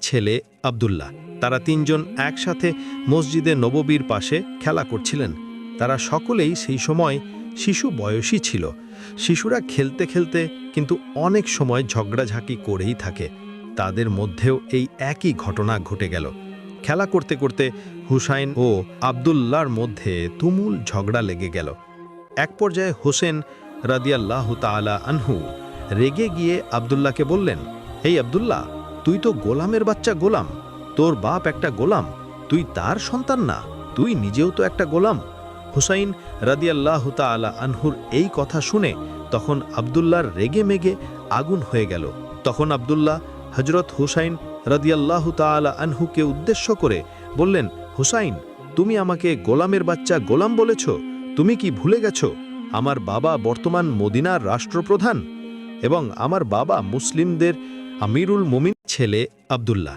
ছেলে আব্দুল্লাহ। তারা তিনজন একসাথে মসজিদে নববীর পাশে খেলা করছিলেন। তারা সকলেই সেই সময় শিশু বয়সী ছিল। শিশুরা খেলতে খেলতে কিন্তু অনেক সময় ঝগড়াঝাঁকি করেই থাকে। তাদের মধ্যেও এই একই ঘটনা ঘটে গেল। খেলা করতে করতে হুসাইন ও আব্দুল্লাহর মধ্যে তুমুল ঝগড়া লেগে গেল। এক পর্যায়ে হোসেন রাদিয়াল্লাহু তাআলা আনহু রেগে গিয়ে আব্দুল্লাহকে বললেন, এই আব্দুল্লাহ, তুই তো গোলামের বাচ্চা গোলাম, তোর বাপ একটা গোলাম, তুই তার সন্তান না, তুই নিজেও তো একটা গোলাম। হুসাইন রাদিয়াল্লাহু তাআলা আনহুর এই কথা শুনে তখন আব্দুল্লাহর রেগে মেগে আগুন হয়ে গেল। তখন আব্দুল্লাহ হযরত হুসাইন রাদিয়াল্লাহু তাআলা আনহুকে উদ্দেশ্য করে বললেন, হুসাইন, তুমি আমাকে গোলামের বাচ্চা গোলাম বলেছ? তুমি কি ভুলে গেছ আমার বাবা বর্তমান মদিনার রাষ্ট্রপ্রধান এবং আমার বাবা মুসলিমদের আমিরুল মুমিন? ছেলে আব্দুল্লাহ।